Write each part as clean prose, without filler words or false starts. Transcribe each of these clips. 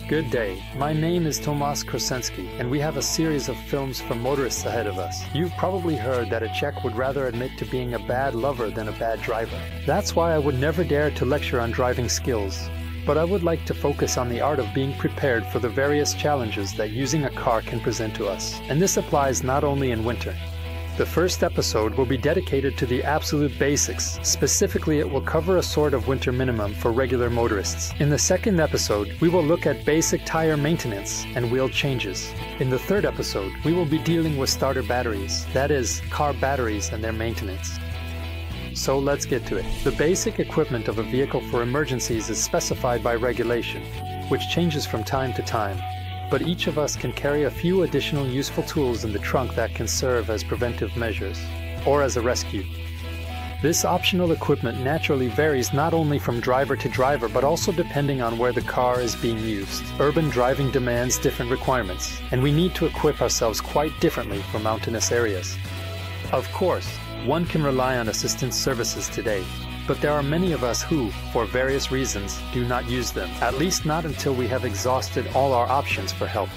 Good day. My name is Tomasz Krasensky, and we have a series of films for motorists ahead of us. You've probably heard that a Czech would rather admit to being a bad lover than a bad driver. That's why I would never dare to lecture on driving skills. But I would like to focus on the art of being prepared for the various challenges that using a car can present to us. And this applies not only in winter. The first episode will be dedicated to the absolute basics. Specifically, it will cover a sort of winter minimum for regular motorists. In the second episode, we will look at basic tire maintenance and wheel changes. In the third episode, we will be dealing with starter batteries, that is, car batteries and their maintenance. So let's get to it. The basic equipment of a vehicle for emergencies is specified by regulation, which changes from time to time. But each of us can carry a few additional useful tools in the trunk that can serve as preventive measures, or as a rescue. This optional equipment naturally varies not only from driver to driver, but also depending on where the car is being used. Urban driving demands different requirements, and we need to equip ourselves quite differently for mountainous areas. Of course, one can rely on assistance services today, but there are many of us who, for various reasons, do not use them, at least not until we have exhausted all our options for help.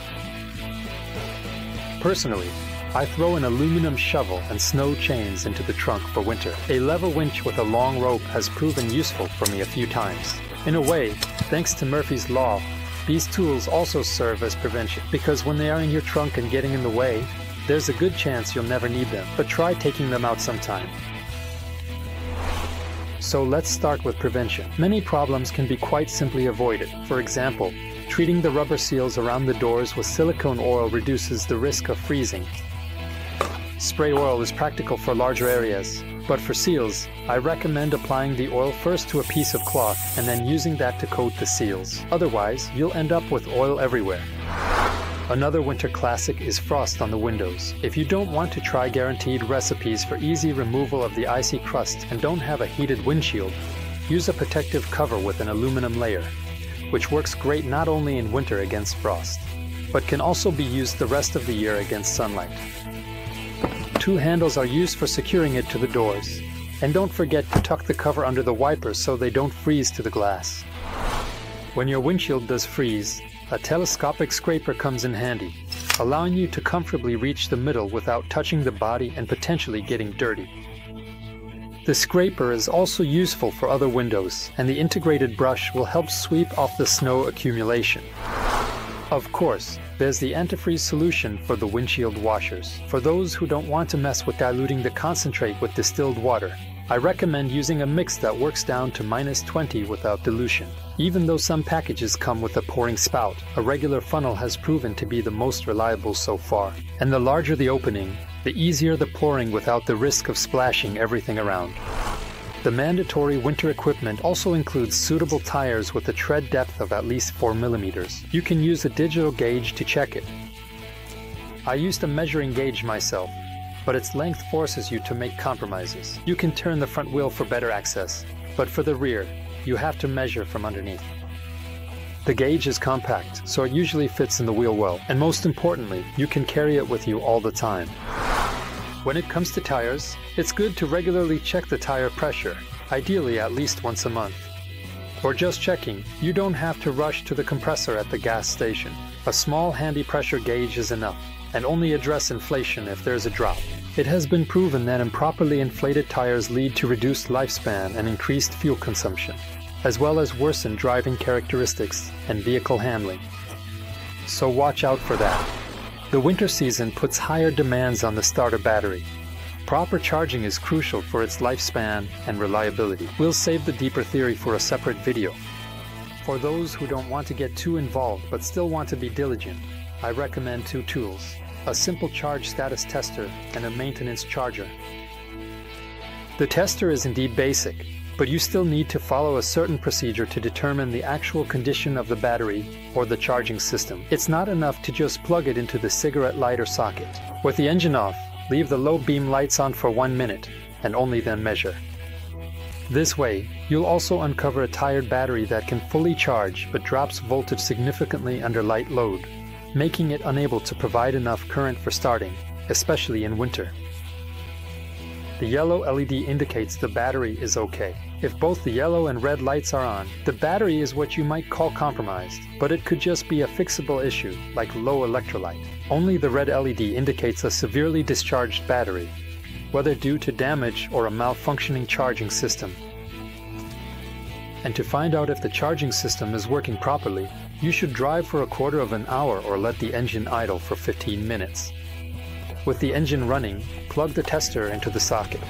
Personally, I throw an aluminum shovel and snow chains into the trunk for winter. A lever winch with a long rope has proven useful for me a few times. In a way, thanks to Murphy's Law, these tools also serve as prevention, because when they are in your trunk and getting in the way, there's a good chance you'll never need them, but try taking them out sometime. So let's start with prevention. Many problems can be quite simply avoided. For example, treating the rubber seals around the doors with silicone oil reduces the risk of freezing. Spray oil is practical for larger areas, but for seals, I recommend applying the oil first to a piece of cloth and then using that to coat the seals. Otherwise, you'll end up with oil everywhere. Another winter classic is frost on the windows. If you don't want to try guaranteed recipes for easy removal of the icy crust and don't have a heated windshield, use a protective cover with an aluminum layer, which works great not only in winter against frost, but can also be used the rest of the year against sunlight. Two handles are used for securing it to the doors, and don't forget to tuck the cover under the wipers so they don't freeze to the glass. When your windshield does freeze, a telescopic scraper comes in handy, allowing you to comfortably reach the middle without touching the body and potentially getting dirty. The scraper is also useful for other windows, and the integrated brush will help sweep off the snow accumulation. Of course, there's the antifreeze solution for the windshield washers. For those who don't want to mess with diluting the concentrate with distilled water, I recommend using a mix that works down to -20 without dilution. Even though some packages come with a pouring spout, a regular funnel has proven to be the most reliable so far. And the larger the opening, the easier the pouring without the risk of splashing everything around. The mandatory winter equipment also includes suitable tires with a tread depth of at least 4 mm. You can use a digital gauge to check it. I used a measuring gauge myself, but its length forces you to make compromises. You can turn the front wheel for better access, but for the rear, you have to measure from underneath. The gauge is compact, so it usually fits in the wheel well, and most importantly, you can carry it with you all the time. When it comes to tires, it's good to regularly check the tire pressure, ideally at least once a month. For just checking, you don't have to rush to the compressor at the gas station. A small handy pressure gauge is enough, and only address inflation if there's a drop. It has been proven that improperly inflated tires lead to reduced lifespan and increased fuel consumption, as well as worsened driving characteristics and vehicle handling. So watch out for that. The winter season puts higher demands on the starter battery. Proper charging is crucial for its lifespan and reliability. We'll save the deeper theory for a separate video. For those who don't want to get too involved but still want to be diligent, I recommend two tools: a simple charge status tester and a maintenance charger. The tester is indeed basic, but you still need to follow a certain procedure to determine the actual condition of the battery or the charging system. It's not enough to just plug it into the cigarette lighter socket. With the engine off, leave the low beam lights on for 1 minute and only then measure. This way, you'll also uncover a tired battery that can fully charge but drops voltage significantly under light load, making it unable to provide enough current for starting, especially in winter. The yellow LED indicates the battery is okay. If both the yellow and red lights are on, the battery is what you might call compromised, but it could just be a fixable issue, like low electrolyte. Only the red LED indicates a severely discharged battery, whether due to damage or a malfunctioning charging system. And to find out if the charging system is working properly, you should drive for a quarter of an hour or let the engine idle for 15 minutes. With the engine running, plug the tester into the socket.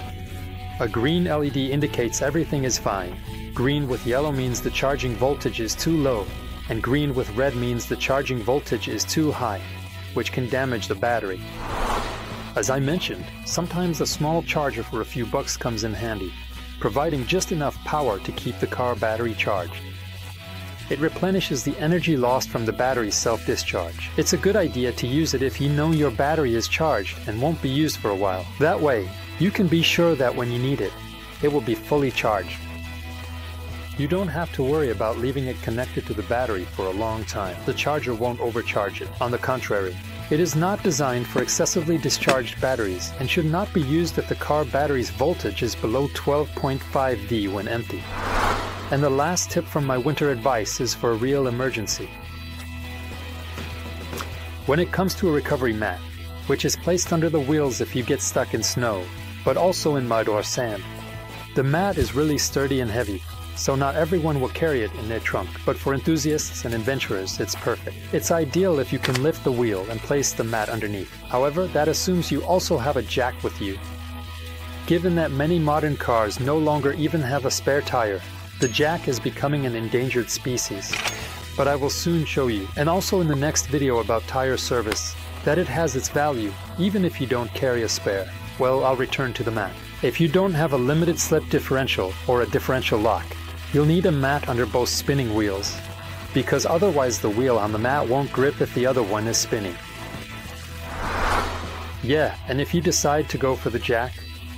A green LED indicates everything is fine. Green with yellow means the charging voltage is too low, and green with red means the charging voltage is too high, which can damage the battery. As I mentioned, sometimes a small charger for a few bucks comes in handy, providing just enough power to keep the car battery charged. It replenishes the energy lost from the battery's self-discharge. It's a good idea to use it if you know your battery is charged and won't be used for a while. That way, you can be sure that when you need it, it will be fully charged. You don't have to worry about leaving it connected to the battery for a long time. The charger won't overcharge it. On the contrary, it is not designed for excessively discharged batteries and should not be used if the car battery's voltage is below 12.5 V when empty. And the last tip from my winter advice is for a real emergency. When it comes to a recovery mat, which is placed under the wheels if you get stuck in snow, but also in mud or sand, the mat is really sturdy and heavy, so not everyone will carry it in their trunk, but for enthusiasts and adventurers, it's perfect. It's ideal if you can lift the wheel and place the mat underneath. However, that assumes you also have a jack with you. Given that many modern cars no longer even have a spare tire, the jack is becoming an endangered species. But I will soon show you, and also in the next video about tire service, that it has its value, even if you don't carry a spare. Well, I'll return to the mat. If you don't have a limited slip differential or a differential lock, you'll need a mat under both spinning wheels, because otherwise the wheel on the mat won't grip if the other one is spinning. Yeah, and if you decide to go for the jack,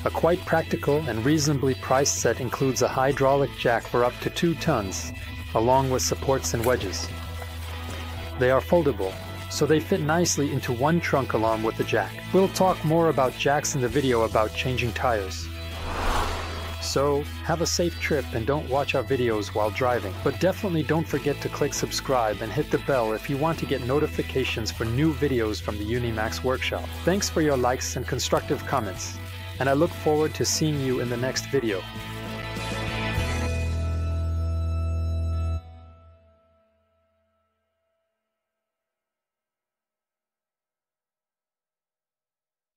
a quite practical and reasonably priced set includes a hydraulic jack for up to 2 tons, along with supports and wedges. They are foldable, so they fit nicely into one trunk along with the jack. We'll talk more about jacks in the video about changing tires. So, have a safe trip and don't watch our videos while driving. But definitely don't forget to click subscribe and hit the bell if you want to get notifications for new videos from the uni-max workshop. Thanks for your likes and constructive comments, and I look forward to seeing you in the next video.